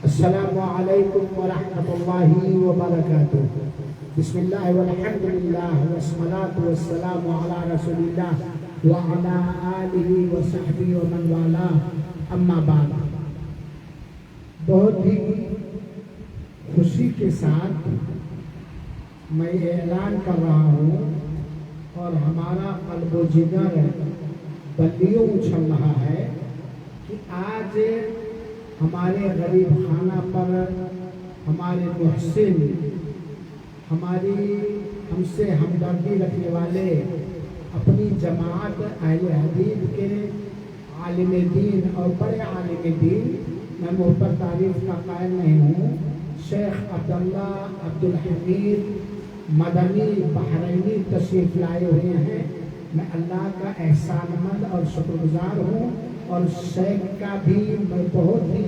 السلام علیکم ورحمۃ اللہ وبرکاتہ. بسم اللہ والحمدللہ والصلاة والسلام علی رسول اللہ وعلی آلہ وصحبہ ومن والاه. اما بعد. بہت ہی خوشی کے ساتھ میں اعلان کر رہا ہوں اور ہمارا قلب و جگر بلیوں اچھل رہا ہے کہ آج ہمارے غریب خانہ پر ہمارے محسن، ہم سے ہمدردی رکھنے والے، اپنی جماعت اہل حدیث کے عالم دین اور بڑے عالم دین، میں منہ پر تعریف کا قائل نہیں ہوں، شیخ عبداللہ عبدالحمید مدنی بحرینی تشریف لائے ہوئے ہیں. میں اللہ کا احسان مند اور شکر گزار ہوں اور شیخ کا بھی میں بہت ہی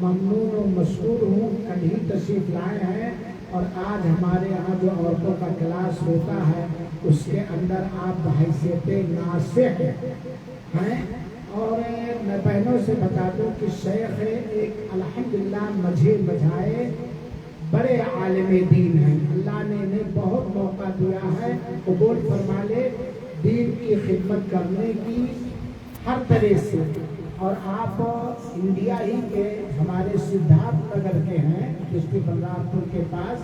ممنون و مشکور ہوں. کل ہی تشریف لائے ہیں اور آج ہمارے یہاں جو عورتوں کا کلاس ہوتا ہے اس کے اندر آپ بحیثیت ناصح ہیں. اور میں بہنوں سے بتا دوں کہ شیخ ایک الحمدللہ مجھے بجائے بڑے عالم دین ہیں. اللہ نے انہیں بہت موقع دیا ہے، قبول فرما لے، دین کی خدمت کرنے کی ہر طرح سے. اور آپ انڈیا ہی کے ہمارے سدھارتھ نگر کے ہیں، ڈسٹرکٹ بلرام پور کے پاس،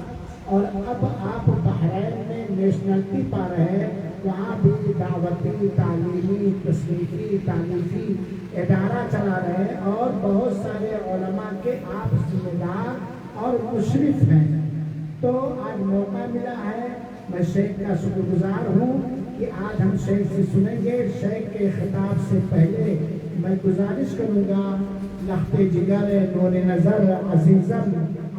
اور اب آپ بحرین میں نیشنلٹی پا رہے ہیں. وہاں بھی دعوتی، تعلیمی، تصنیفی، تالیفی ادارہ چلا رہے ہیں اور بہت سارے علماء کے آپ ذمہ دار اور مشرف ہیں. تو آج موقع ملا ہے، میں شیخ کا شکر گزار ہوں کہ آج ہم شیخ سے سنیں گے. شیخ کے خطاب سے پہلے میں گزارش کروں گا لخت جگر نور نظر عزیزم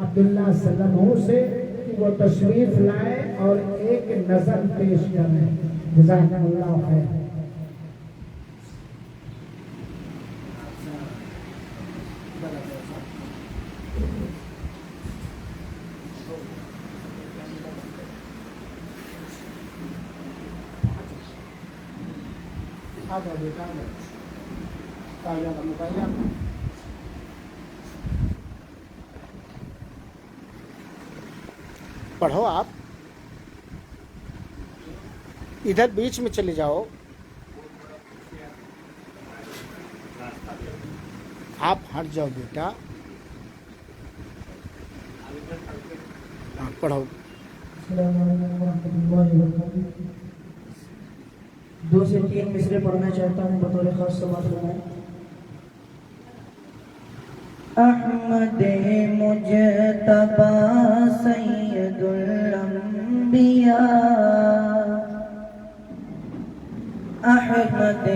عبداللہ سلمہ سے کہ وہ تشریف لائے اور ایک نظر پیش کریں. جزاک اللہ خیر. پڑھو، آپ ادھر بیچ میں چلے جاؤ. آپ ہٹ جاؤ بیٹا. پڑھو. السلام علیکم ورحمۃ اللہ وبرکاتہ. 2 سے 3 مصرے پڑھنا چاہتا ہوں بطور خاص سماعت فرمائیں. احمد مجتبی سید الانبیاء، احمد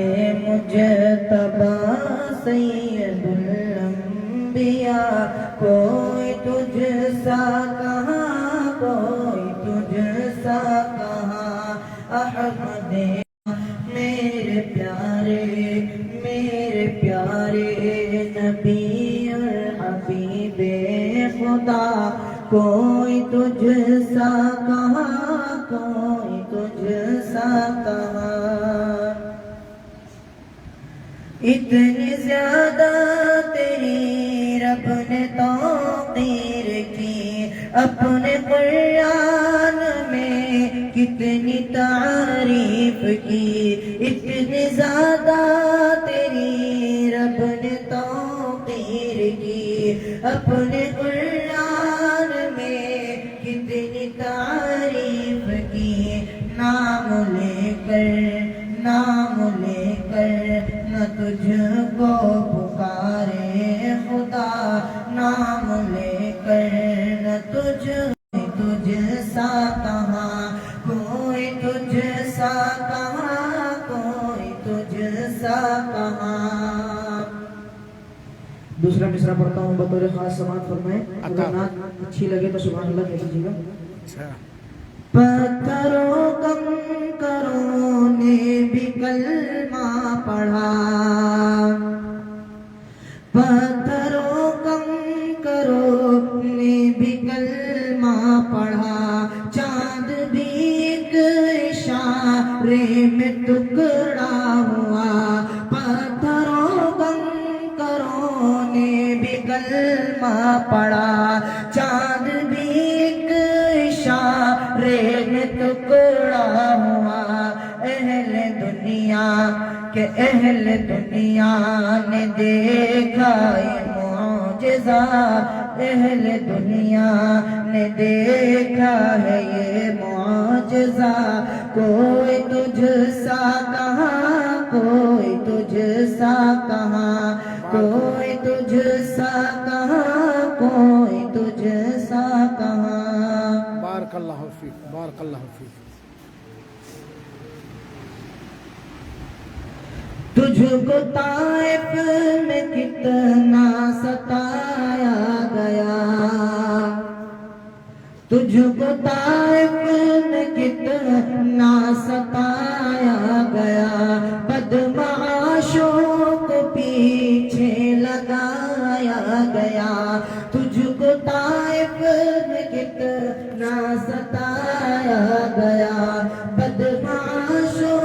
مجتبی سید الانبیاء، کوئی تجھ سا کہاں، کوئی تجھ سا کہاں. احمد میرے پیارے نبی اور حبیب خدا، کوئی تجھ سا کہاں، کوئی تجھ سا کہاں. اتنی زیادہ تیری رب نے توقیر کی، اپنے قرآن میں کتنی تعریف کی. اتنی زیادہ تیری رب نے توقیر کی، اپنے قرآن میں کتنی تعریف کی. نام لے کر نہ تجھ کو پکارے خدا، نام لے کر نہ تجھ سا کہاں، کوئی تجھ سا کہاں، کوئی تجھ سا کہاں. دوسرا مصرع پڑھتا ہوں بطور خاص سماعت فرمائیں. اگر نعت اچھی لگے تو سبحان اللہ کہہ دیجیے گا. پتھروں کنکروں نے بھی کلمہ پڑھا، پتھروں کنکروں نے بھی کلمہ پڑھا. چاند بھی ایک اشارے میں ٹکڑا ہوا، پتھروں کنکروں نے پڑا چاند بھی ایک اشارے میں ٹکڑا ہوا اہل دنیا کہ اہل دنیا نے دیکھا یہ معجزہ اہل دنیا نے دیکھا ہے یہ معجزہ کوئی تجھ سا کہاں کوئی تجھ سا کہاں کوئی تجھ سا کہاں کوئی تجھ سا کہاں بارک اللہ فیک بارک اللہ فیک تجھ کو طائف میں کتنا ستایا گیا تجھ کو طائف میں کتنا ستایا گیا بدمعاشوں کو پیچھے لگایا گیا تجھ کو طائف میں کتنا ستایا گیا بدمعاشوں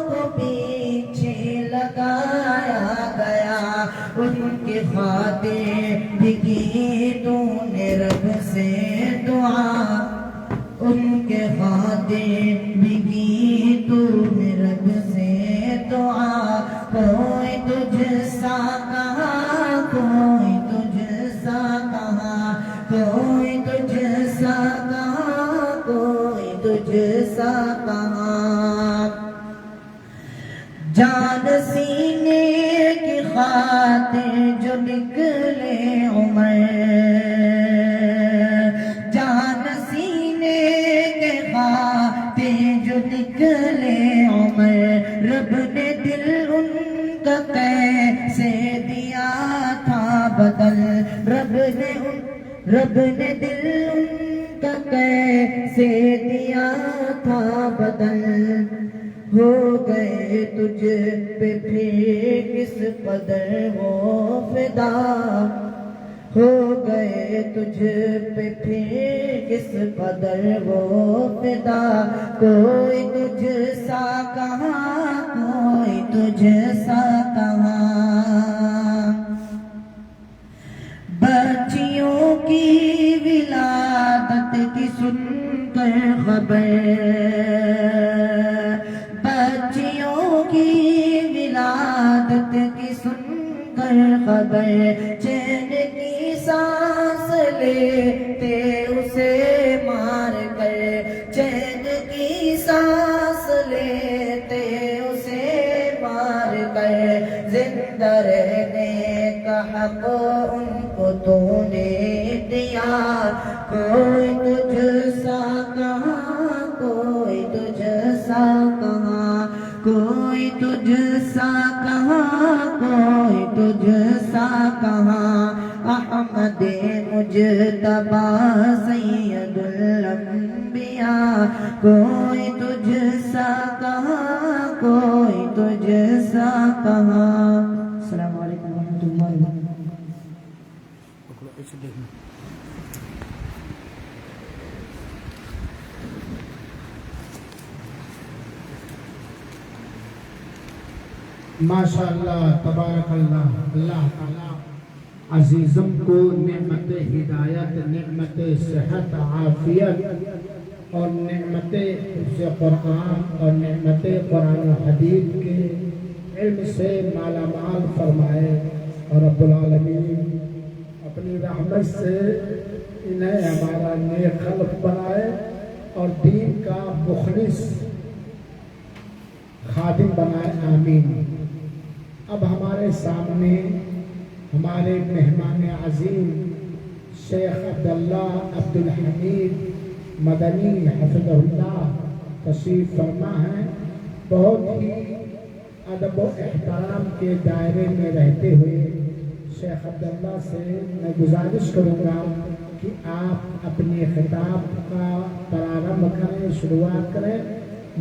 کو پیچھے لگایا گیا ان کی خاطر بھی کی تو نے رب سے دعا ان کے خاطر بھی کی تو نے رب سے دعا کوئی تجھ سا کہاں کوئی تجھ سا کہاں کوئی تجھ سا کہاں کوئی تجھ سا کہاں جان سینے کی خاطر جو نکلے عمر جان سینے کے خاطر جو نکلے عمر رب نے دل ان کا کیسے دیا تھا بدل رب نے دل ان کا کیسے دیا تھا بدل ہو گئے تجھ پہ پھر کس قدر وہ فدا ہو گئے تجھ پہ پھر کس قدر وہ فدا کوئی تجھ سا کہاں کوئی تجھ سا کہاں بچیوں کی ولادت کی سن کر خبر بچیوں کی ولادت کی سن کر خبر چین کی سانس لیتے اسے مار کر چین کی سانس لیتے اسے مار کر زندہ رہنے کا حق ان کو تو نے دیا کوئی تجھ سا کہاں کوئی تجھ سا کہاں کوئی تجھ سا کہاں کوئی تجھ سا کہاں احمد مجتبی سید الانبیاء کوئی تجھ سا کہاں کوئی تجھ سا کہاں السلام علیکم ورحمۃ اللہ وبرکاتہ ماشاء اللہ تبارک اللہ اللہ تعالیٰ عزیزم کو نعمت ہدایت نعمت صحت عافیت اور نعمت حفظ قرآن اور نعمت قرآن و حدیث کے علم سے مالا مال فرمائے اور رب العالمین اپنی رحمت سے انہیں ہمارا نیک خلق بنائے اور دین کا مخلص خادم بنائے آمین۔ اب ہمارے سامنے ہمارے مہمان عظیم شیخ عبداللہ عبدالحمید مدنی حفظہ اللہ تشریف فرما ہیں۔ بہت ہی ادب و احترام کے دائرے میں رہتے ہوئے شیخ عبداللہ سے میں گزارش کروں گا کہ آپ اپنے خطاب کا پرارمبھ کریں، شروعات کریں۔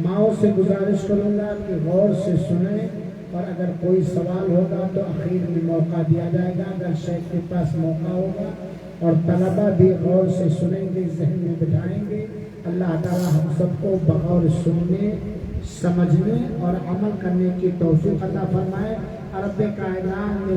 ماؤں سے گزارش کروں گا کہ غور سے سنیں اور اگر کوئی سوال ہوگا تو آخر میں موقع دیا جائے گا اگر شیخ کے پاس موقع ہوگا، اور طلبہ بھی غور سے سنیں گے، ذہن میں بٹھائیں گے۔ اللہ تعالی ہم سب کو بغور سننے، سمجھنے اور عمل کرنے کی توفیق عطا فرمائے۔ رب کائنات نے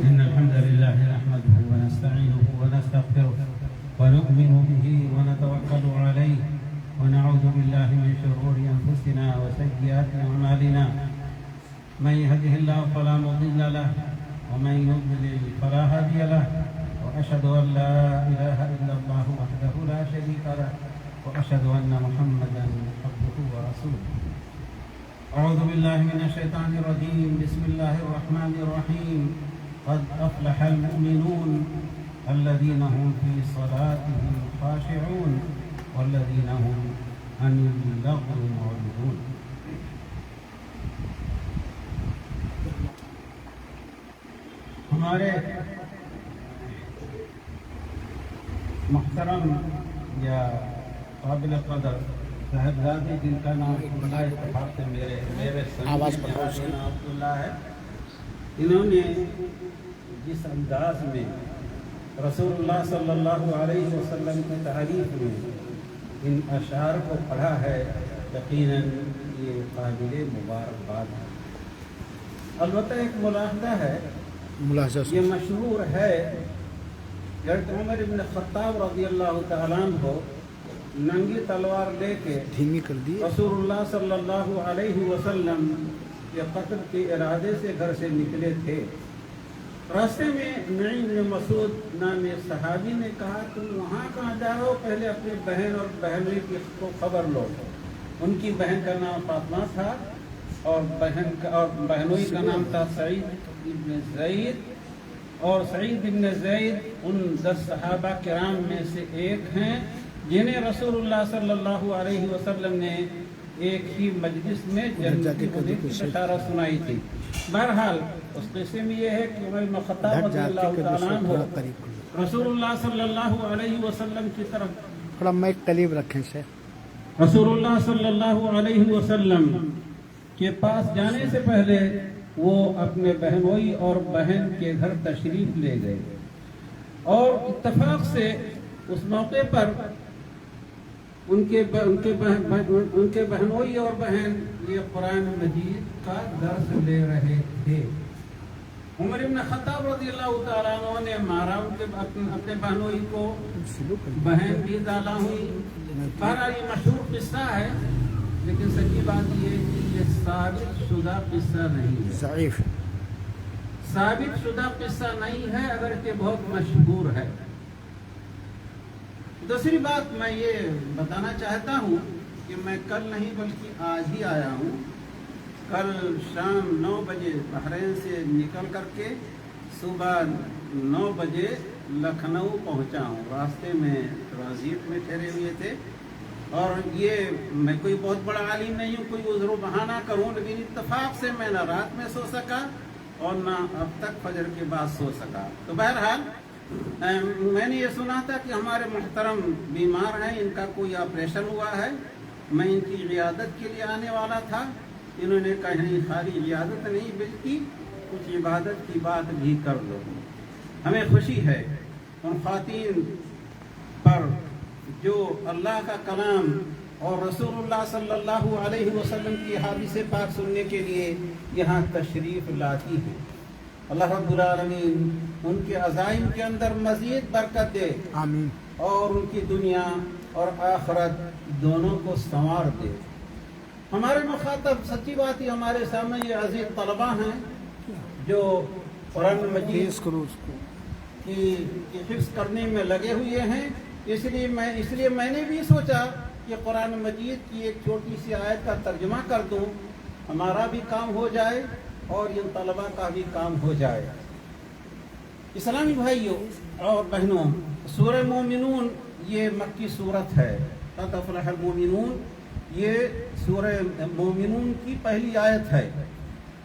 إن الحمد لله نحمده ونستعينه ونستغفره ونؤمن به ونتوكل عليه ونعوذ بالله من شرور أنفسنا وسيئات أعمالنا من يهده الله فلا مضل له ومن يضلل فلا هادي له وأشهد أن لا إله إلا الله وحده لا شريك له وأشهد أن محمدا عبده ورسوله. أعوذ بالله من الشيطان الرجيم. بسم الله الرحمن الرحيم. قد أفلح المؤمنون الذين هم في صلاتهم خاشعون والذين هم عن اللغو معرضون. ہمارے محترم یا قابل قدر صاحبزادے جن کا نام بڑا اتفاق سے میرے عبداللہ ہے، انہوں نے جس انداز میں رسول اللہ صلی اللہ علیہ وسلم کی تعریف میں ان اشعار کو پڑھا ہے، یقیناً یہ قابل مبارکباد ہے۔ البتہ ایک ملاحظہ ہے، یہ مشہور ہے حضرت عمر بن خطاب رضی اللہ تعالیٰ عنہ ننگی تلوار لے کے رسول اللہ صلی اللہ علیہ وسلم کے قتل کے ارادے سے گھر سے نکلے تھے۔ راستے میں نعیم بن مسعود نامی صحابی نے کہا تم وہاں کہاں جا رہے ہو، پہلے اپنی بہن اور بہنوئی کی کو خبر لو۔ ان کی بہن کا نام فاطمہ تھا اور بہنوئی کا نام تھا سعید ابن زید، اور سعید ابن زید ان 10 صحابہ کرام میں سے ایک ہیں جنہیں رسول اللہ صلی اللہ علیہ وسلم نے ایک ہی مجلس میں جنت کی بشارت سنائی تھی۔ بہرحال اس قصے میں یہ ہے کہ عمر بن خطاب رضی اللہ تعالیٰ عنہ رسول اللہ صلی اللہ علیہ وسلم کی طرف تھوڑا مائک قریب رکھیں سے رسول اللہ صلی اللہ علیہ وسلم کے پاس جانے سے پہلے وہ اپنے بہنوئی اور بہن کے گھر تشریف لے گئے، اور اتفاق سے اس موقع پر ان کے بہنوئی اور بہن یہ قرآن مجید کا درس لے رہے تھے۔ عمر بن خطاب رضی اللہ تعالیٰ عنہ نے مارا اپنے بہنوئی کو، بہن بھی ڈالا ہوئی۔ بہرحال یہ مشہور قصہ ہے، لیکن سچی بات یہ ہے کہ یہ ثابت شدہ قصہ نہیں ہے، ثابت شدہ قصہ نہیں ہے، اگرچہ بہت مشہور ہے۔ دوسری بات میں یہ بتانا چاہتا ہوں کہ میں کل نہیں بلکہ آج ہی آیا ہوں۔ کل شام 9 بجے بحرین سے نکل کر کے صبح 9 بجے لکھنؤ پہنچا ہوں۔ راستے میں ٹرانزٹ میں ٹھہرے ہوئے تھے، اور یہ میں کوئی بہت بڑا عالم نہیں ہوں، کوئی عذر و بہانہ کروں، لیکن اتفاق سے میں نہ رات میں سو سکا اور نہ اب تک فجر کے بعد سو سکا۔ تو بہرحال میں نے یہ سنا تھا کہ ہمارے محترم بیمار ہیں، ان کا کوئی آپریشن ہوا ہے، میں ان کی عیادت کے لیے آنے والا تھا۔ انہوں نے کہا نہیں، خالی عیادت نہیں بلکہ کچھ عبادت کی بات بھی کر لو۔ ہمیں خوشی ہے ان خواتین پر جو اللہ کا کلام اور رسول اللہ صلی اللہ علیہ وسلم کی حدیث پاک سننے کے لیے یہاں تشریف لاتی ہیں۔ اللہ رب العالمین ان کے عزائم کے اندر مزید برکت دے، آمین، اور ان کی دنیا اور آخرت دونوں کو سنوار دے۔ ہمارے مخاطب سچی بات ہی ہمارے سامنے یہ عزیز طلباء ہیں جو قرآن مجید کی حفظ کرنے میں لگے ہوئے ہیں۔ اس لیے میں نے بھی سوچا کہ قرآن مجید کی ایک چھوٹی سی آیت کا ترجمہ کر دوں، ہمارا بھی کام ہو جائے اور ان طلباء کا بھی کام ہو جائے۔ اسلامی بھائیوں اور بہنوں، سورہ مومنون یہ مکی صورت ہے۔ قد افلح المومنون یہ سورہ مومنون کی پہلی آیت ہے۔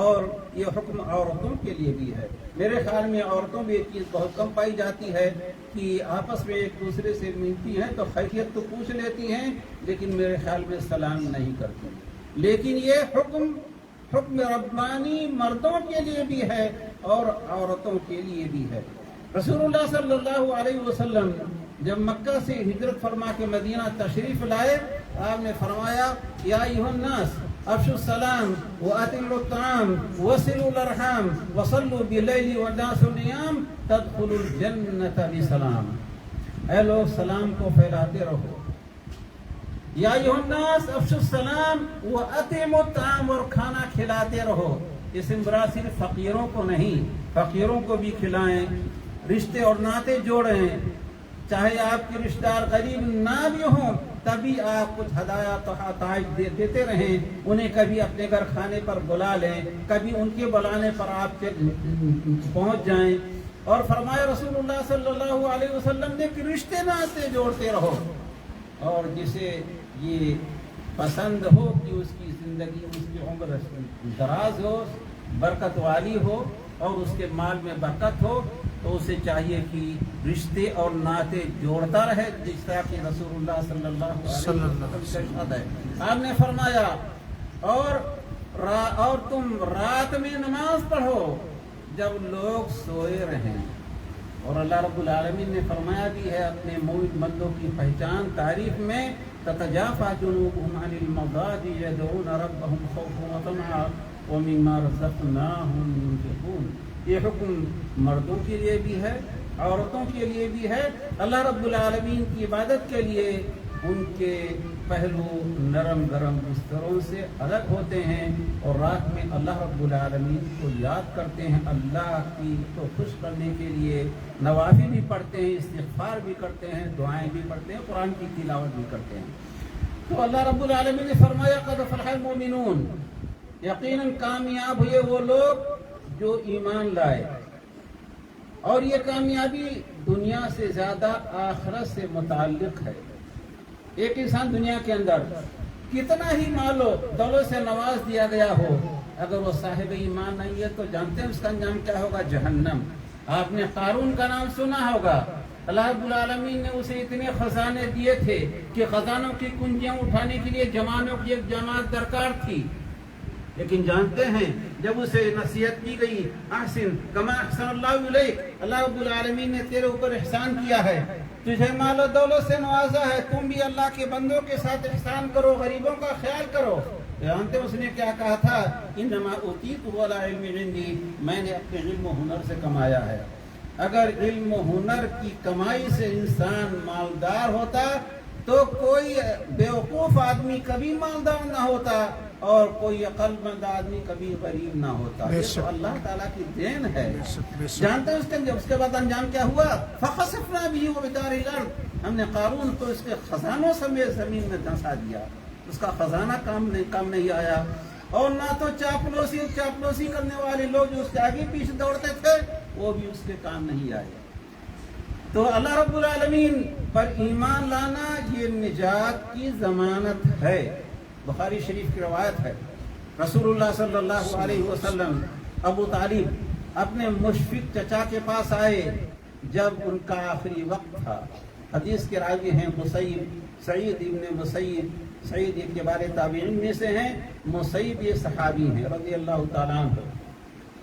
اور یہ حکم عورتوں کے لیے بھی ہے. میرے خیال میں عورتوں میں ایک چیز بہت کم پائی جاتی ہے کہ آپس میں ایک دوسرے سے ملتی ہیں تو خیریت تو پوچھ لیتی ہیں لیکن میرے خیال میں سلام نہیں کرتی. لیکن یہ حکم ربانی مردوں کے لیے بھی ہے اور عورتوں کے لیے بھی ہے. رسول اللہ صلی اللہ علیہ وسلم جب مکہ سے ہجرت فرما کے مدینہ تشریف لائے آپ نے فرمایا یا ایھا الناس افشوا السلام واتموا الطعام وصلوا الارحام وصلوا باللیل والناس نیام تدخلوا الجنة بسلام. اے لوگ سلام کو پھیلاتے رہو. یا ایھا الناس افشوا السلام واتموا الطعام اور کھانا کھلاتے رہو. اس میں مراد صرف فقیروں کو نہیں، فقیروں کو بھی کھلائیں، رشتے اور ناطے جوڑیں. چاہے آپ کے رشتہ دار غریب نہ بھی ہوں تبھی آپ کچھ ہدایہ تحائف دیتے رہیں. انہیں کبھی اپنے گھر کھانے پر بلا لیں، کبھی ان کے بلانے پر آپ کے پہنچ جائیں. اور فرمایا رسول اللہ صلی اللہ علیہ وسلم نے کہ رشتے ناطے جوڑتے رہو. اور جسے یہ پسند ہو کہ اس کی زندگی، اس کی عمر دراز ہو، برکت والی ہو اور اس کے مال میں برکت ہو، تو اسے چاہیے کہ رشتے اور ناطے جوڑتا رہے جس طرح کہ رسول اللہ صلی اللہ علیہ وسلم کا ارشاد ہے. آپ نے فرمایا اور تم رات میں نماز پڑھو جب لوگ سوئے رہیں. اور اللہ رب العالمین نے فرمایا بھی ہے اپنے مومن بندوں کی پہچان تعریف میں تتجافى جنوبهم عن المضاجع يدعون ربهم خوفا وطمعا ومما رزقناهم ينفقون. یہ حکم مردوں کے لیے بھی ہے، عورتوں کے لیے بھی ہے. اللہ رب العالمین کی عبادت کے لیے ان کے پہلو نرم گرم بستروں سے الگ ہوتے ہیں اور رات میں اللہ رب العالمین کو یاد کرتے ہیں. اللہ کی کو خوش کرنے کے لیے نوافل بھی پڑھتے ہیں، استغفار بھی کرتے ہیں، دعائیں بھی پڑھتے ہیں، قرآن کی تلاوت بھی کرتے ہیں. تو اللہ رب العالمین نے فرمایا قد فلح المؤمنون، یقیناً کامیاب ہوئے وہ لوگ جو ایمان لائے. اور یہ کامیابی دنیا سے زیادہ آخرت سے متعلق ہے. ایک انسان دنیا کے اندر کتنا ہی مال و دولت سے نواز دیا گیا ہو، اگر وہ صاحب ایمان نہیں ہے تو جانتے ہیں اس کا انجام کیا ہوگا؟ جہنم. آپ نے قارون کا نام سنا ہوگا. اللہ رب العالمین نے اسے اتنے خزانے دیے تھے کہ خزانوں کی کنجیاں اٹھانے کے لیے جوانوں کی ایک جماعت درکار تھی. لیکن جانتے ہیں جب اسے نصیحت کی گئی احسن کما احسن اللہ علیک، اللہ رب العالمین نے تیرے اوپر احسان کیا ہے، تجھے مال و دولت سے نوازا ہے، تم بھی اللہ کے بندوں کے ساتھ احسان کرو، غریبوں کا خیال کرو. جانتے اس نے کیا کہا تھا؟ انما اوتیت علی علم عندی، میں نے اپنے علم و ہنر سے کمایا ہے. اگر علم و ہنر کی کمائی سے انسان مالدار ہوتا تو کوئی بیوقوف آدمی کبھی مالدار نہ ہوتا اور کوئی عقل مند آدمی کبھی غریب نہ ہوتا. یہ تو اللہ تعالیٰ کی دین ہے. جانتے ہیں اس کے بعد انجام کیا ہوا؟ فخسفنا به وبداره الارض، ہم نے قارون کو اس کے خزانوں سمیت زمین میں دھنسا دیا. اس کا خزانہ کام نہیں آیا. اور نہ تو چاپلوسی کرنے والے لوگ جو اس کے آگے پیچھے دوڑتے تھے وہ بھی اس کے کام نہیں آئے. تو اللہ رب العالمین پر ایمان لانا یہ نجات کی ضمانت ہے. بخاری شریف کی روایت ہے رسول اللہ صلی اللہ علیہ وسلم ابو طالب اپنے مشفق چچا کے پاس آئے جب ان کا آخری وقت تھا. حدیث کے راوی ہیں سعید ابن مسیب. سعید ابن بارے تابعین میں سے ہیں، مسیب یہ صحابی ہیں رضی اللہ تعالیٰ عنہ.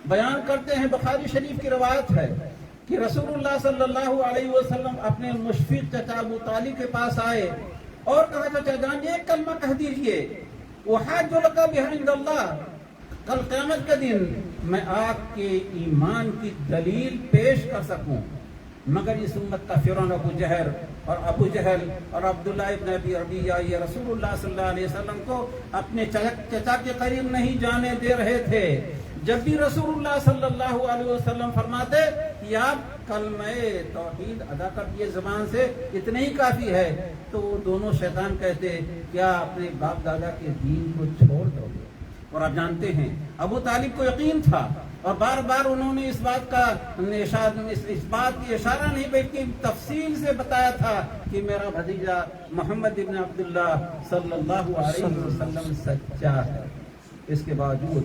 بیان کرتے ہیں بخاری شریف کی روایت ہے کہ رسول اللہ صلی اللہ علیہ وسلم اپنے مشفق چچا ابو طالب کے پاس آئے اور کہا چچا جان ایک کلمہ کہہ دیجئے، وحاج لک بہ عند اللہ، کل قیامت کے دن میں آپ کے ایمان کی دلیل پیش کر سکوں. مگر اس امت کا فرعون ابو جہل اور عبداللہ ابن ابی ربیعہ یہ رسول اللہ صلی اللہ علیہ وسلم کو اپنے چچا کے قریب نہیں جانے دے رہے تھے. جب بھی رسول اللہ صلی اللہ علیہ وسلم فرماتے کہ آپ کلمہ توحید ادا کر دیے زبان سے، اتنے ہی کافی ہے، تو وہ دونوں شیطان کہتے کیا اپنے باپ دادا کے دین کو چھوڑ دو گے؟ اور آپ جانتے ہیں ابو طالب کو یقین تھا اور بار بار انہوں نے اس بات کی اشارہ نہیں بلکہ تفصیل سے بتایا تھا کہ میرا بھتیجا محمد ابن عبداللہ صلی اللہ علیہ وسلم سچا ہے. اس کے باوجود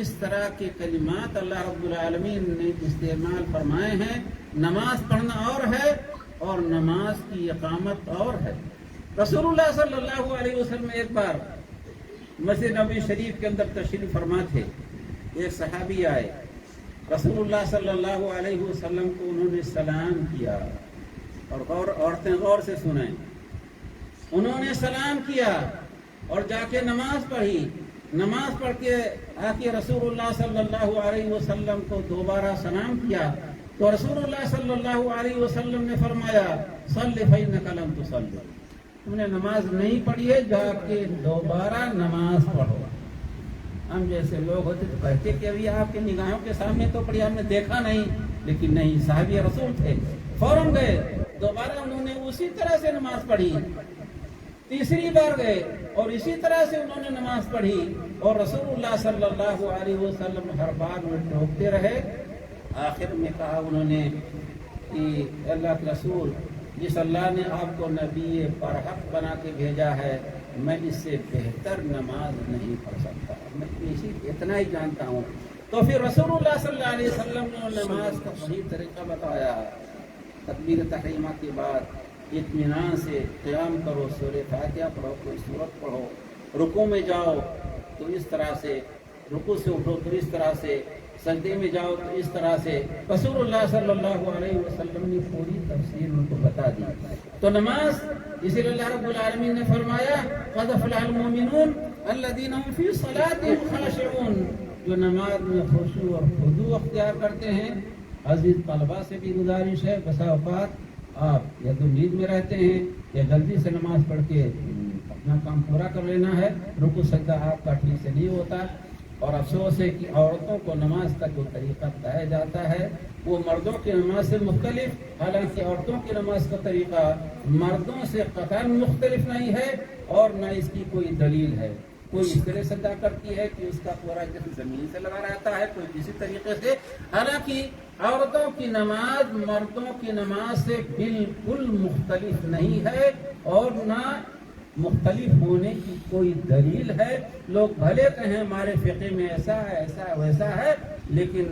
اس طرح کے کلمات اللہ رب العالمین نے استعمال فرمائے ہیں. نماز پڑھنا اور ہے اور نماز کی اقامت اور ہے. رسول اللہ صلی اللہ علیہ وسلم ایک بار مسجد نبوی شریف کے اندر تشریف فرما تھے. ایک صحابی آئے, رسول اللہ صلی اللہ علیہ وسلم کو انہوں نے سلام کیا, اور عورتیں غور سے سنیں, انہوں نے سلام کیا اور جا کے نماز پڑھی. نماز پڑھ کے آ کے رسول اللہ صلی اللہ علیہ وسلم کو دوبارہ سلام کیا تو رسول اللہ صلی اللہ علیہ وسلم نے فرمایا صلی فإنک لم تصلی, تم نے نماز نہیں پڑھی ہے, جا کے دوبارہ نماز پڑھو. ہم جیسے لوگ ہوتے تو کہتے کہ ابھی آپ کے نگاہوں کے سامنے تو پڑھی, ہم نے دیکھا نہیں, لیکن نہیں, صحابی رسول تھے, فوراً گئے, دوبارہ انہوں نے اسی طرح سے نماز پڑھی. تیسری بار گئے اور اسی طرح سے انہوں نے نماز پڑھی, اور رسول اللہ صلی اللہ علیہ وسلم ہر بار میں ٹوکتے رہے. آخر میں کہا انہوں نے کہ اللہ کے رسول, جس اللہ نے آپ کو نبی برحق بنا کے بھیجا ہے, میں اس سے بہتر نماز نہیں پڑھ سکتا, میں اتنا ہی جانتا ہوں. تو پھر رسول اللہ صلی اللہ علیہ وسلم نے نماز کا صحیح طریقہ بتایا. تکبیر تحریمہ کے بعد اطمینان سے قیام کرو, سورہ فاتحہ پڑھو, کوئی سورت پڑھو, رکوع میں جاؤ تو اس طرح سے, رکوع سے اٹھو تو اس طرح سے, سجدے میں جاؤ تو اس طرح سے. رسول اللہ صلی اللہ علیہ وسلم نے پوری تفصیل ان کو بتا دی. تو نماز, اسی لیے اللہ رب العالمین نے فرمایا قد افلح المؤمنون الذین هم فی صلاتهم خاشعون, جو نماز میں خشوع اور خضوع اختیار کرتے ہیں. عزیز طلبہ سے بھی گزارش ہے, بسا اوقات آپ یا تو نیند میں رہتے ہیں یا جلدی سے نماز پڑھ کے اپنا کام پورا کر لینا ہے, رکوع سجدہ آپ کا ٹھیک سے نہیں ہوتا. اور افسوس ہے کہ عورتوں کو نماز کا جو طریقہ بتایا جاتا ہے وہ مردوں کی نماز سے مختلف, حالانکہ عورتوں کی نماز کا طریقہ مردوں سے قطعاً مختلف نہیں ہے اور نہ اس کی کوئی دلیل ہے. کوئی اس طرح سجدہ کرتی ہے کہ اس کا پورا جسم زمین سے لگا رہتا ہے, کوئی کسی طریقے سے. حالانکہ عورتوں کی نماز مردوں کی نماز سے بالکل مختلف نہیں ہے اور نہ مختلف ہونے کی کوئی دلیل ہے. لوگ بھلے کہیں ہمارے فقہ میں ایسا ہے, ایسا ہے, ویسا ہے, لیکن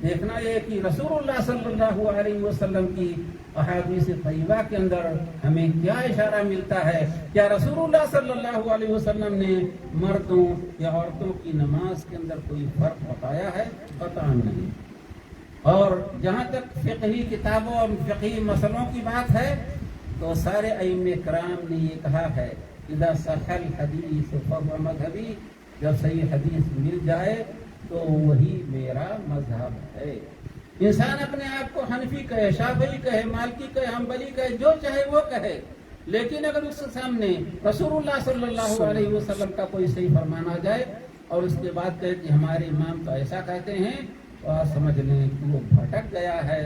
دیکھنا یہ کہ رسول اللہ صلی اللہ علیہ وسلم کی احادیث طیبہ کے اندر ہمیں کیا اشارہ ملتا ہے. کیا رسول اللہ صلی اللہ علیہ وسلم نے مردوں یا عورتوں کی نماز کے اندر کوئی فرق بتایا ہے؟ قطعاً نہیں. اور جہاں تک فقہی کتابوں اور فقہی مسئلوں کی بات ہے تو سارے ائمہ کرام نے یہ کہا ہے اذا صح الحدیث فهو مذہبی, جب صحیح حدیث مل جائے تو وہی میرا مذہب ہے. انسان اپنے آپ کو حنفی کہے, شافعی کہے, مالکی کہے, حنبلی کہے, جو چاہے وہ کہے, لیکن اگر اس کے سامنے رسول اللہ صلی اللہ علیہ وسلم کا کوئی صحیح فرمان آ جائے اور اس کے بعد کہے کہ ہمارے امام تو ایسا کہتے ہیں, تو آپ سمجھ لیں کہ وہ بھٹک گیا ہے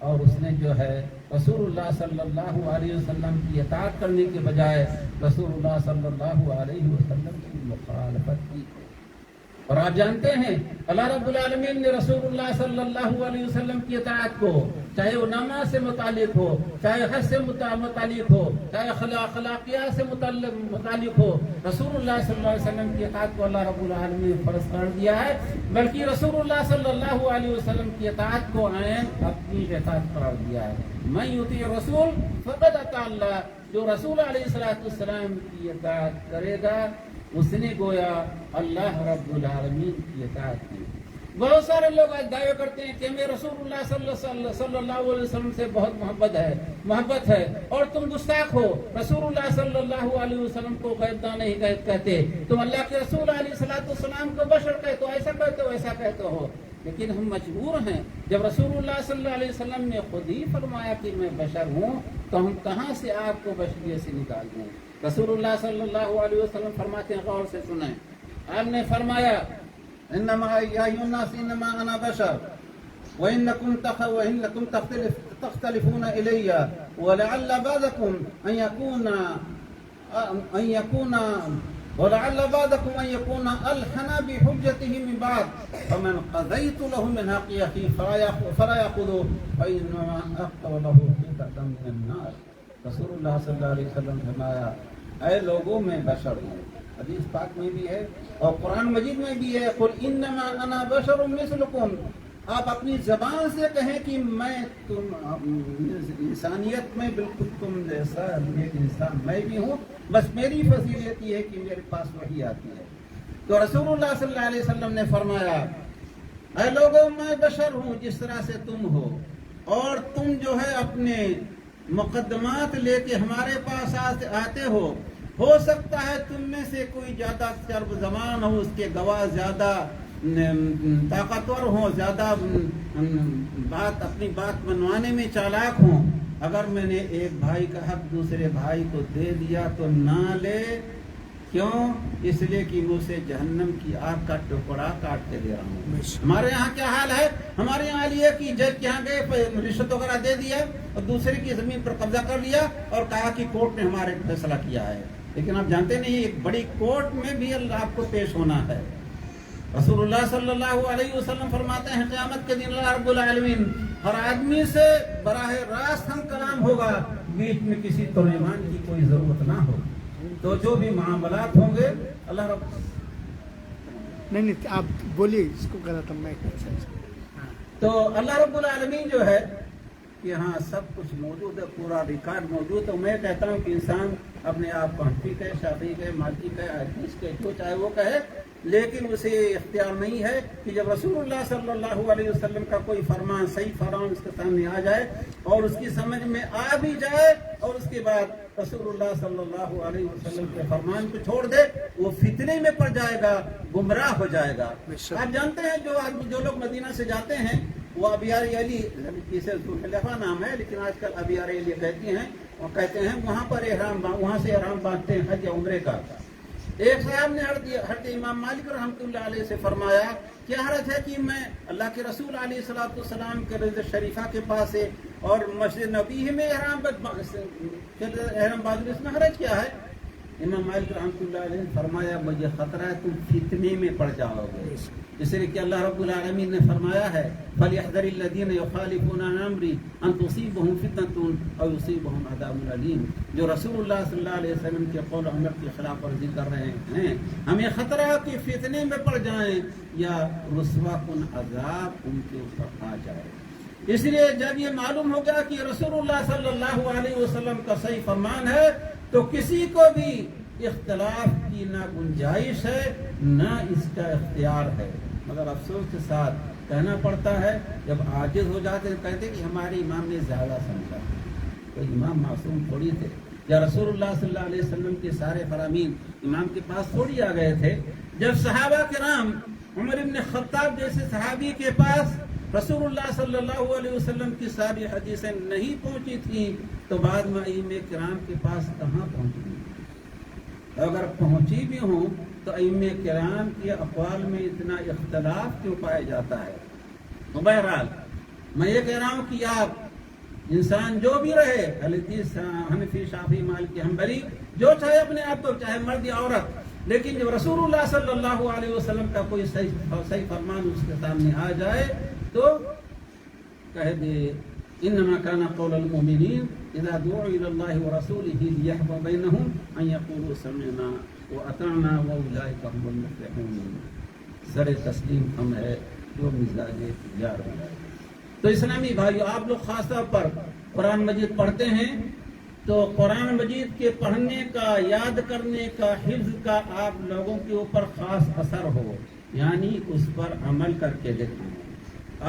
اور اس نے جو ہے رسول اللہ صلی اللہ علیہ وسلم کی اطاعت کرنے کے بجائے رسول اللہ صلی اللہ علیہ وسلم کی مخالفت کی. اور آپ جانتے ہیں اللہ رب العالمین نے رسول اللہ صلی اللہ علیہ وسلم کی اطاعت کو, چاہے وہ نماز سے متعلق ہو, چاہے حج سے متعلق ہو, چاہے اخلاقیات سے متعلق ہو, رسول اللہ صلی اللہ علیہ وسلم کی اطاعت کو اللہ رب العالمین نے فرض کر دیا ہے. بلکہ رسول اللہ صلی اللہ علیہ وسلم کی اطاعت کو عین اپنی اطاعت قرار دیا ہے. من یطیع الرسول فقد اطاع اللہ, جو رسول علیہ السلام کی اطاعت کرے گا اس نے گویا اللہ رب العالمین کی اطاعت کی. بہت سارے لوگ آج دعوے کرتے ہیں کہ ہمیں رسول اللہ صلی اللہ علیہ وسلم سے بہت محبت ہے اور تم گستاخ ہو, رسول اللہ صلی اللہ علیہ وسلم کو غیبدان نہیں کہتے, تم اللہ کے رسول علیہ السلام کو بشر کہتے ہو, ایسا کہتے ہو, ایسا کہتے ہو. لیکن ہم مجبور ہیں, جب رسول اللہ صلی اللہ علیہ وسلم نے خود ہی فرمایا کہ میں بشر ہوں, تو ہم کہاں سے آپ کو بشریت سے نکال دیں. رسول اللہ صلی اللہ علیہ وسلم فرماتے ہیں, غور سے سنیں, آپ نے فرمایا انما یا ایھا الناس انما انا بشر وانکم تختلفون الی ولعل بعضکم ان يكون الحن بحجته من بعض فمن قضيت له من حق اخيه فلا ياخذه فانما اقطع له حته من النار. رسول اللہ صلی اللہ علیہ وسلم فرمایا, اے لوگوں میں بشر ہوں, حدیث پاک میں بھی ہے اور قرآن مجید میں بھی ہے، قل انما انا بشر مثلکم، آپ اپنی زبان سے کہیں کہ میں انسانیت میں بالکل تم جیسا ایک انسان میں بھی ہوں، بس میری فضیلت یہ ہے کہ میرے پاس وحی آتی ہے۔ تو رسول اللہ صلی اللہ علیہ وسلم نے فرمایا، اے لوگوں میں بشر ہوں جس طرح سے تم ہو، اور تم جو ہے اپنے مقدمات لے کے ہمارے پاس آتے ہو سکتا ہے تم میں سے کوئی زیادہ چرب زبان ہو، اس کے گواہ زیادہ طاقتور ہوں، زیادہ اپنی بات منوانے میں چالاک ہوں، اگر میں نے ایک بھائی کا حق دوسرے بھائی کو دے دیا تو نہ لے، کیوں؟ اس لیے کہ میں اسے جہنم کی آگ کا ٹکڑا کاٹ کے دے رہا ہوں۔ ہمارے یہاں کیا حال ہے؟ ہمارے یہاں یہ کہ جج کے یہاں گئے، رشوت وغیرہ دے دیا اور دوسرے کی زمین پر قبضہ کر لیا اور کہا کہ کورٹ نے ہمارے فیصلہ کیا ہے، لیکن آپ جانتے نہیں ایک بڑی کورٹ میں بھی اللہ آپ کو پیش ہونا ہے۔ رسول اللہ صلی اللہ علیہ وسلم فرماتے ہیں قیامت کے دن اللہ رب العالمین ہر آدمی سے براہ راست ہم کلام ہوگا، بیچ میں کسی ترجمان کی کوئی ضرورت نہ ہو، تو جو بھی معاملات ہوں گے اللہ رب نہیں آپ بولیے، اس کو غلط میں تو اللہ رب العالمین جو ہے کہ ہاں سب کچھ موجود ہے، پورا ریکارڈ موجود ہے۔ میں کہتا ہوں کہ انسان اپنے آپ کو حنفی کہے، شافعی کہے، مالکی کہے، حدیث کہے، جو چاہے وہ کہے، لیکن اسے اختیار نہیں ہے کہ جب رسول اللہ صلی اللہ علیہ وسلم کا کوئی فرمان، صحیح فرمان اس کے سامنے آ جائے اور اس کی سمجھ میں آ بھی جائے اور اس کے بعد رسول اللہ صلی اللہ علیہ وسلم کے فرمان کو چھوڑ دے، وہ فتنے میں پڑ جائے گا، گمراہ ہو جائے گا۔ آپ جانتے ہیں جو لوگ مدینہ سے جاتے ہیں وہ ابیار علی، جسے خلافہ نام ہے لیکن آج کل ابیار علی کہتی ہیں اور کہتے ہیں وہاں پر وہاں سے احرام باندھتے ہیں حج یا عمرے کا۔ ایک صاحب نے حضرت امام مالک رحمۃ اللہ علیہ سے فرمایا، کیا حرج ہے کہ میں اللہ کے رسول علیہ الصلوۃ والسلام کے روضہ شریفہ کے پاس سے اور مسجد نبی میں احرام باندھنے، اس میں حرج کیا ہے؟ امام مالک رحمۃ اللہ علیہ نے فرمایا، مجھے خطرہ ہے تم فتنے میں پڑ جاؤ گے، اس لیے کہ اللہ رب العالمین نے فرمایا ہے فَلْيَحْذَرِ الَّذِينَ يُخَالِفُونَ عَنْ أَمْرِهِ أَن تُصِيبَهُمْ فِتْنَةٌ أَوْ يُصِيبَهُمْ عَذَابٌ أَلِيمٌ۔ جو رسول اللہ صلی اللہ علیہ وسلم کے قول عمر کی خلاف ورزی کر رہے ہیں، ہمیں خطرہ ہے کہ فتنے میں پڑ جائیں یا رسوا کن عذاب ان کے اوپر آ جائے۔ اس لیے جب یہ معلوم ہو گیا کہ رسول اللہ صلی اللہ علیہ وسلم کا صحیح فرمان ہے تو کسی کو بھی اختلاف کی نہ گنجائش ہے نہ اس کا اختیار ہے، مگر افسوس کے ساتھ کہنا پڑتا ہے جب عاجز ہو جاتے ہیں کہتے کہ ہمارے امام نے زیادہ سمجھا، تو امام معصوم تھوڑی تھے، یا رسول اللہ صلی اللہ علیہ وسلم کے سارے فرامین امام کے پاس تھوڑی آ گئے تھے۔ جب صحابہ کرام عمر ابن خطاب جیسے صحابی کے پاس رسول اللہ صلی اللہ علیہ وسلم کی ساری حدیثیں نہیں پہنچی تھیں تو بعد میں ائمہ کرام کے پاس کہاں پہنچی؟ اگر پہنچی بھی ہوں تو ائمہ کرام کے اقوال میں اتنا اختلاف کیوں پایا جاتا ہے؟ بہرحال میں یہ کہہ رہا ہوں کہ آپ انسان جو بھی رہے، حدیث حنفی، شافعی، مالکی، حنبلی، جو چاہے اپنے آپ کو، چاہے مرد یا عورت، لیکن جب رسول اللہ صلی اللہ علیہ وسلم کا کوئی صحیح فرمان اس کے سامنے آ جائے تو کہہ دے انما كان قول المؤمنين اذا دعوا الى الله ورسوله ليحكم بينهم ان يقولوا سمعنا واطعنا واولئك هم المفلحون۔ سر تسلیم ہم ہے جو مزاج یار ہے۔ تو اسلامی بھائیو، آپ لوگ خاص طور پر قرآن مجید پڑھتے ہیں تو قرآن مجید کے پڑھنے کا، یاد کرنے کا، حفظ کا آپ لوگوں کے اوپر خاص اثر ہو، یعنی اس پر عمل کر کے دیکھیں۔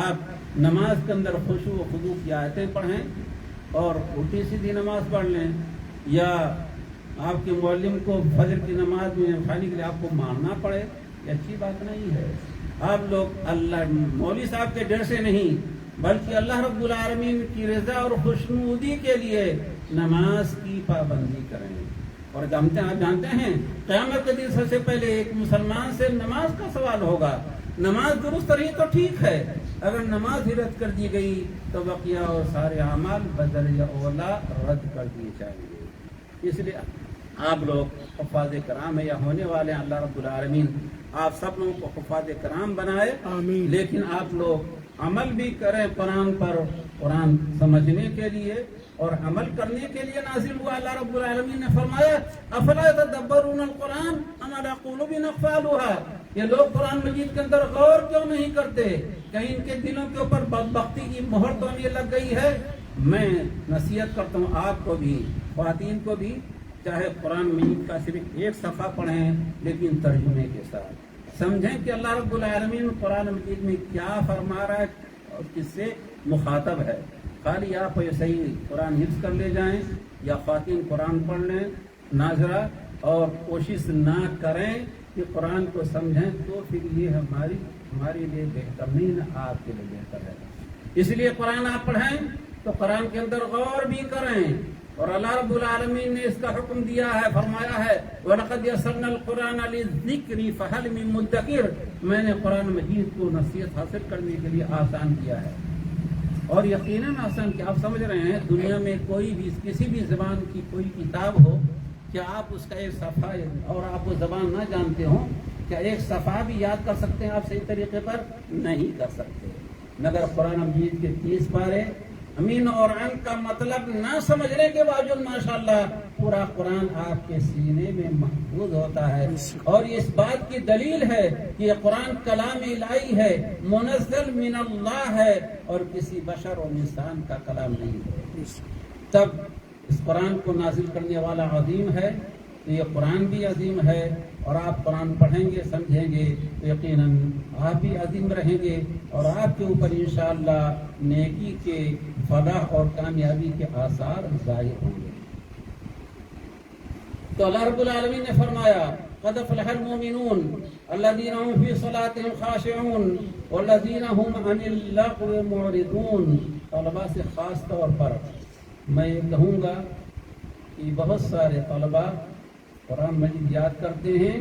آپ نماز کے اندر خشوع و خضوع کی آیتیں پڑھیں اور الٹی سیدھی نماز پڑھ لیں، یا آپ کے معلم کو فجر کی نماز میں اٹھانے کے لیے آپ کو مارنا پڑے، یہ اچھی بات نہیں ہے۔ آپ لوگ اللہ مولوی صاحب کے ڈر سے نہیں بلکہ اللہ رب العالمین کی رضا اور خوشنودی کے لیے نماز کی پابندی کریں۔ اور آپ جانتے ہیں قیامت کے دن سب سے پہلے ایک مسلمان سے نماز کا سوال ہوگا۔ نماز درست رہی تو ٹھیک ہے، اگر نماز ہی رد کر دی گئی تو بقیہ اور سارے اعمال بدریہ اولا رد کر دیے جائیں گے۔ اس لیے آپ لوگ حفاظ کرام ہیں یا ہونے والے ہیں، اللہ رب العالمین آپ سب لوگوں کو حفاظ کرام بنائے، آمین۔ لیکن آپ لوگ عمل بھی کریں قرآن پر، قرآن سمجھنے کے لیے اور عمل کرنے کے لیے نازل ہوا. اللہ رب العالمین نے فرمایا افلا یتدبرون القرآن ام علی قلوب اقفالها. یہ لوگ قرآن مجید کے اندر غور کیوں نہیں کرتے؟ کہیں ان کے دلوں کے اوپر بدبختی کی مہر تو نہیں لگ گئی ہے؟ میں نصیحت کرتا ہوں آپ کو بھی، خواتین کو بھی، چاہے قرآن مجید کا صرف ایک صفحہ پڑھیں لیکن ترجمے کے ساتھ سمجھیں کہ اللہ رب العالمین قرآن مجید میں کیا فرما رہا ہے اور کس سے مخاطب ہے. خالی آپ ایسے ہی قرآن حفظ کر لے جائیں یا خواتین قرآن پڑھ لیں ناظرہ اور کوشش نہ کریں کہ قرآن کو سمجھیں، تو پھر یہ ہمارے لیے بہتر نہیں، نہ آپ کے لیے بہتر ہے. اس لیے قرآن آپ پڑھیں تو قرآن کے اندر غور بھی کریں. اور اللہ رب العالمین نے اس کا حکم دیا ہے، فرمایا ہے وَلَقَدْ يَسَّرْنَا الْقُرْآنَ لِلذِّكْرِ فَهَلْ مِن مُدَّكِرٍ. میں نے قرآن مجید کو نصیحت حاصل کرنے کے لیے آسان کیا ہے، اور یقیناً آسان کیا. آپ سمجھ رہے ہیں دنیا میں کوئی بھی کسی بھی زبان کی کوئی کتاب ہو، کیا آپ اس کا ایک صفحہ اور آپ وہ زبان نہ جانتے ہوں، کیا ایک صفحہ بھی یاد کر سکتے ہیں آپ صحیح طریقے پر؟ نہیں کر سکتے. مگر قرآن مجید کے 30 پارے امین اور ان کا مطلب نہ سمجھنے کے باوجود ماشاءاللہ پورا قرآن آپ کے سینے میں محفوظ ہوتا ہے. اور اس بات کی دلیل ہے کہ یہ قرآن کلام الہی ہے، منزل من اللہ ہے، اور کسی بشر اور انسان کا کلام نہیں ہے. تب اس قرآن کو نازل کرنے والا عظیم ہے، تو یہ قرآن بھی عظیم ہے. اور آپ قرآن پڑھیں گے، سمجھیں گے تو یقیناً آپ بھی عظیم رہیں گے، اور آپ کے اوپر انشاءاللہ نیکی کے فلاح اور کامیابی کے آثار ظاہر ہوں گے. تو اللہ رب العالمین نے فرمایا قد افلح المؤمنون الذين هم في صلاتهم خاشعون والذين هم عن اللغو معرضون. طلباء سے خاص طور پر میں کہوں گا کہ بہت سارے طلباء قرآن مجید یاد کرتے ہیں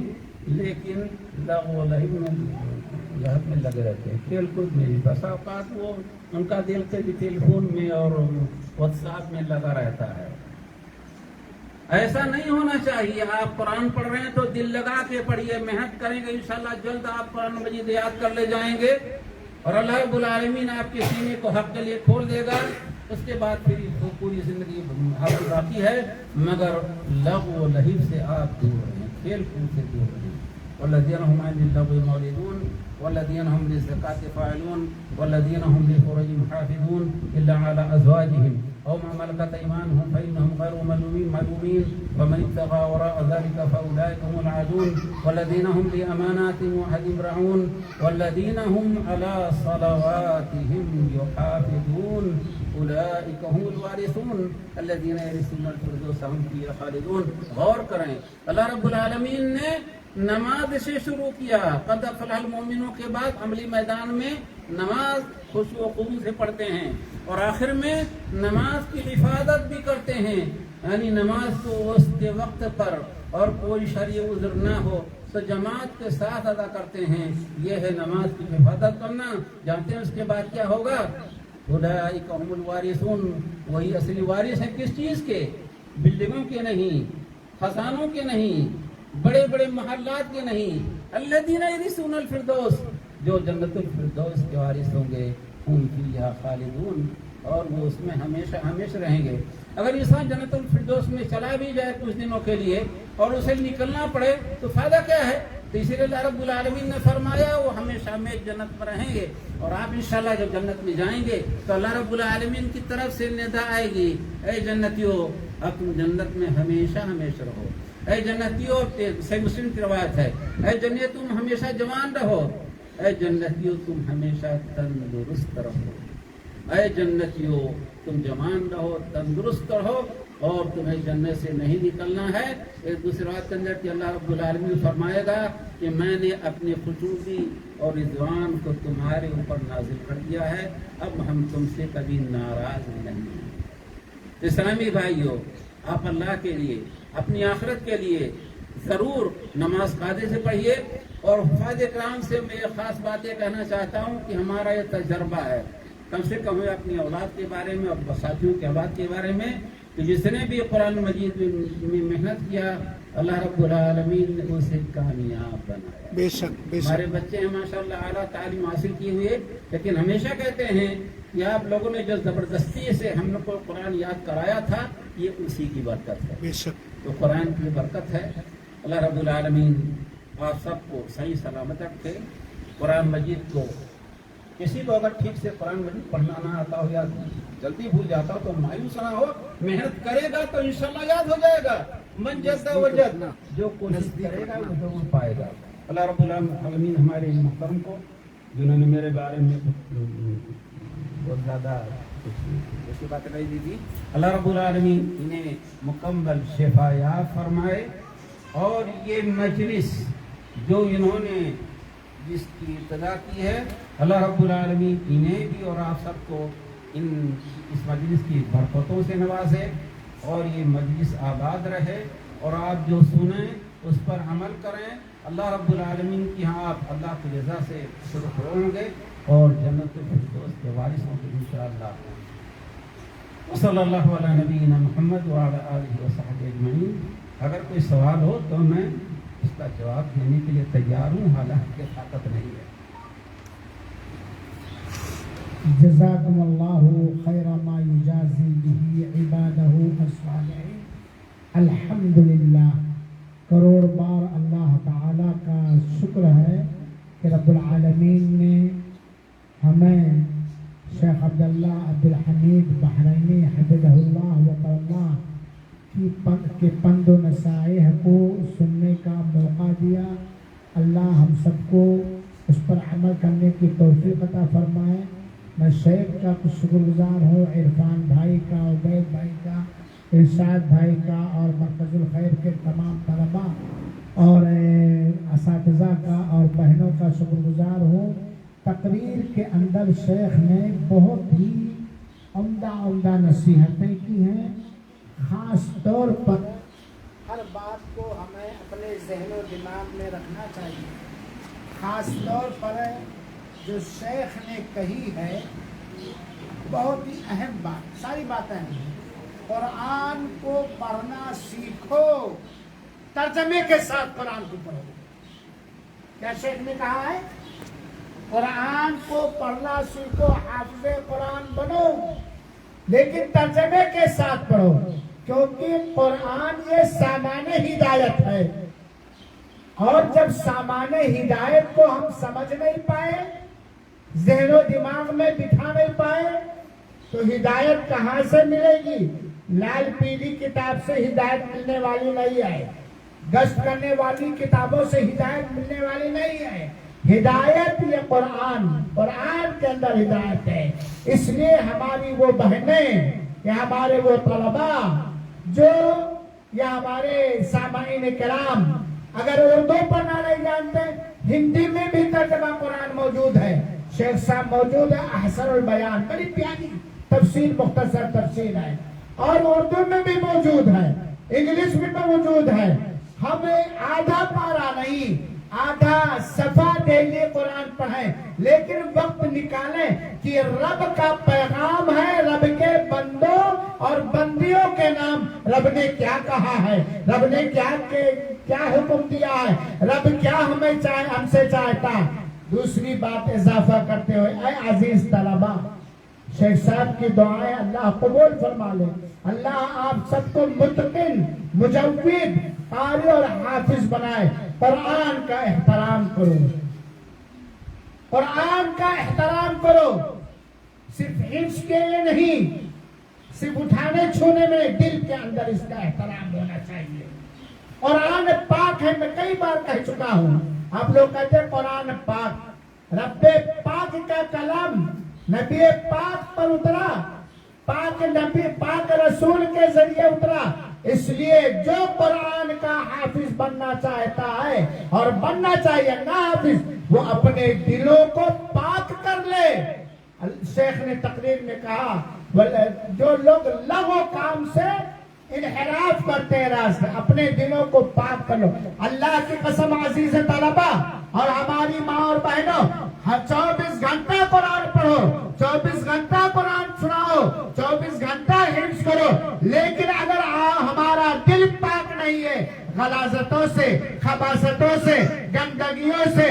لیکن لغو و لہو میں لگے رہتے ہیں، کھیل کود میں. بس اوقات وہ ان کا دل سے بھی ٹیلی فون میں اور واٹس ایپ میں لگا رہتا ہے. ایسا نہیں ہونا چاہیے. آپ قرآن پڑھ رہے ہیں تو دل لگا کے پڑھیے، محنت کریں گے انشاءاللہ جلد آپ قرآن مجید یاد کر لے جائیں گے، اور اللہ رب العالمین آپ کے سینے کو حق کے لیے کھول دے گا. اس کے بعد پھر پوری زندگی حق باقی ہے، مگر لغو و لہو سے آپ دور رہیں، کھیل کود سے دور رہیں. والذین هم عن اللغو معرضون والذین هم للزکاة فاعلون والذین هم لفروجهم حافظون الا على ازواجهم او ما ملكت ايمانهم فانهم غير ملومين ومن ابتغى وراء ذلك فاولئك هم العادون والذين هم لاماناتهم وعهدهم راعون والذين هم على صلواتهم يحافظون اولئك هم الوارثون الذين يرثون الفردوس هم فيها خالدون. غور کریں، اللہ رب العالمین نے نماز سے شروع کیا. قد افلح المؤمنون کے بعد عملی میدان میں نماز خشوع و خضوع سے پڑھتے ہیں، اور آخر میں نماز کی حفاظت بھی کرتے ہیں. یعنی نماز کو وسط وقت پر اور کوئی شرعی عذر نہ ہو تو جماعت کے ساتھ ادا کرتے ہیں. یہ ہے نماز کی حفاظت کرنا. جانتے ہیں اس کے بعد کیا ہوگا؟ اولئک هم الوارثون. وہی اصلی وارث ہیں. کس چیز کے؟ بلڈنگوں کے نہیں، خزانوں کے نہیں، بڑے بڑے محلات کے نہیں. الذین یرثون الفردوس، جو جنت الفردوس کے وارث ہوں گے. ہم فیہا خالدون، اور وہ اس میں ہمیشہ ہمیشہ رہیں گے. اگر انسان جنت الفردوس میں چلا بھی جائے کچھ دنوں کے لیے اور اسے نکلنا پڑے تو فائدہ کیا ہے؟ تو اسی لیے اللہ رب العالمین نے فرمایا وہ ہمیشہ ہمیشہ جنت میں رہیں گے. اور آپ انشاءاللہ جب جنت میں جائیں گے تو اللہ رب العالمین کی طرف سے ندا آئے گی، اے جنتیوں اب تم جنت میں ہمیشہ ہمیشہ رہو. اے جنتیوں، صحیح مسلم کی روایت ہے، اے جنتیوں تم ہمیشہ جوان رہو. اے جنتیوں تم ہمیشہ تندرست رہو. اے جنتیوں تم جوان رہو، تندرست رہو، اور تمہیں جنت سے نہیں نکلنا ہے. ایک دوسری بات کے اندر کہ اللہ رب العالمین فرمائے گا کہ میں نے اپنی خصوصی اور رضوان کو تمہارے اوپر نازل کر دیا ہے، اب ہم تم سے کبھی ناراض نہیں ہیں. اسلامی بھائیوں، آپ اللہ کے لیے، اپنی آخرت کے لیے ضرور نماز قاعدے سے پڑھیے. اور حفاظ کرام سے میں ایک خاص بات یہ کہنا چاہتا ہوں کہ ہمارا یہ تجربہ ہے، کم سے کم اپنی اولاد کے بارے میں اور ساتھیوں کے اولاد کے بارے میں، کہ جس نے بھی قرآن مجید میں محنت کیا اللہ رب العالمین نے اسے کامیاب بنایا. بے شک بے شک. ہمارے بچے ہیں ماشاءاللہ اعلیٰ تعلیم حاصل کیے ہوئے، لیکن ہمیشہ کہتے ہیں یہ آپ لوگوں نے جو زبردستی سے ہم لوگ کو قرآن یاد کرایا تھا یہ اسی کی برکت ہے. بے شک. تو قرآن کی برکت ہے. اللہ رب العالمین آپ سب کو صحیح سلامت رکھے. قرآن مجید کو کسی کو اگر ٹھیک سے قرآن مجید پڑھنا نہ آتا ہو یا جلدی بھول جاتا ہو تو مایوس نہ ہو. محنت کرے گا تو انشاءاللہ یاد ہو جائے گا. من جد وجد، جو کوشش کرے گا وہ ضرور پائے گا. اللہ رب العالمین ہمارے محترم کو جنہوں نے میرے بارے میں بہت زیادہ ایسی بات نہیں دی تھی، اللہ رب العالمین انہیں مکمل شفا یاب فرمائے. اور یہ مجلس جو انہوں نے جس کی ابتدا کی ہے، اللہ رب العالمین انہیں بھی اور آپ سب کو اس مجلس کی برکتوں سے نوازے اور یہ مجلس آباد رہے اور آپ جو سنیں اس پر عمل کریں. اللہ رب العالمین کی ہاں آپ اللہ کی رضا سے سرخ ہوں گے اور جنت الفردوس کے وارث ہوں گے انشاءاللہ. صلی اللہ علیہ نبینا محمد وعلی آلہ وصحبہ اجمعین. اگر کوئی سوال ہو تو میں اس کا جواب دینے کے لیے تیار ہوں، حالانکہ طاقت نہیں ہے. جزاکم اللہ خیر ما یجازی به عبادہ الصالحین. الحمدللہ، کروڑ بار اللہ تعالیٰ کا شکر ہے کہ رب العالمین نے ہمیں شیخ عبداللہ عبدالحمید بحرینی حفظہ اللہ وقرہ کے پند و نصائح کو سننے کا موقع دیا. اللہ ہم سب کو اس پر عمل کرنے کی توفیق عطا فرمائے. میں شیخ کا کچھ شکر گزار ہوں، عرفان بھائی کا، عبید بھائی کا، ارشاد بھائی کا اور مرکز الخیر کے تمام طلباء اور اساتذہ کا اور بہنوں کا شکر گزار ہوں. تقریر کے اندر شیخ نے بہت ہی عمدہ نصیحتیں کی ہیں. خاص طور پر ہر بات کو ہمیں اپنے ذہن و دماغ میں رکھنا چاہیے. خاص طور پر جو شیخ نے کہی ہے بہت ہی اہم بات، ساری باتیں ہیں. قرآن کو پڑھنا سیکھو، ترجمے کے ساتھ قرآن کو پڑھو. کیا شیخ نے کہا ہے؟ قرآن کو پڑھنا سیکھو، حافظ قرآن بنو، لیکن ترجمے کے ساتھ پڑھو، کیونکہ قرآن یہ سامان ہدایت ہے. اور جب سامان ہدایت کو ہم سمجھ نہیں پائے، ذہن و دماغ میں بٹھا نہیں پائے، تو ہدایت کہاں سے ملے گی؟ لال پیلی کتاب سے ہدایت ملنے والی نہیں ہے، گشت کرنے والی کتابوں سے ہدایت ملنے والی نہیں ہے. ہدایت یہ قرآن کے اندر ہدایت ہے. اس لیے ہماری وہ بہنیں یا ہمارے وہ طلباء جو یا ہمارے سامعین کرام اگر اردو پڑھنا نہیں جانتے، ہندی میں بھی ترجمہ قرآن موجود ہے. شیخ صاحب موجود ہے، احسن البیان، بڑی پیاری تفسیر، مختصر تفسیر ہے، اور اردو میں بھی موجود ہے، انگلش میں بھی موجود ہے. ہمیں آدھا پارا نہیں، آدھا صفحہ ڈیلی قرآن پڑھیں، لیکن وقت نکالیں کہ رب کا پیغام ہے، رب کے بندوں اور بندیوں کے نام رب نے کیا کہا ہے، رب نے کیا حکم دیا ہے، رب کیا ہم سے چاہتا. دوسری بات اضافہ کرتے ہوئے، اے عزیز طلباء، شیخ صاحب کی دعائیں اللہ قبول فرما لے. اللہ آپ سب کو متقن، مجود، قاری اور حافظ بنائے. قرآن کا احترام کرو، قرآن کا احترام کرو. صرف حفظ کے لیے نہیں، صرف اٹھانے چھونے میں، دل کے اندر اس کا احترام ہونا چاہیے. قرآن پاک ہے، میں کئی بار کہہ چکا ہوں. آپ لوگ کہتے ہیں قرآن پاک، رب پاک کا کلام نبی پاک پر اترا، پاک نبی پاک رسول کے ذریعے اترا. اس لیے جو قرآن کا حافظ بننا چاہتا ہے اور بننا چاہیے نہ حافظ، وہ اپنے دلوں کو پاک کر لے. شیخ نے تقریر میں کہا جو لوگ لغو کام سے انحراف کرتے ہیں راستے، اپنے دلوں کو پاک کر لو. اللہ کی قسم عزیز طلباء اور ہماری ماں اور بہنوں، 24 گھنٹہ قرآن پڑھو، 24 گھنٹہ قرآن سناؤ، 24 گھنٹہ حفظ کرو، لیکن اگر ہمارا دل پاک نہیں ہے، غلاظتوں سے، خباثتوں سے، گندگیوں سے،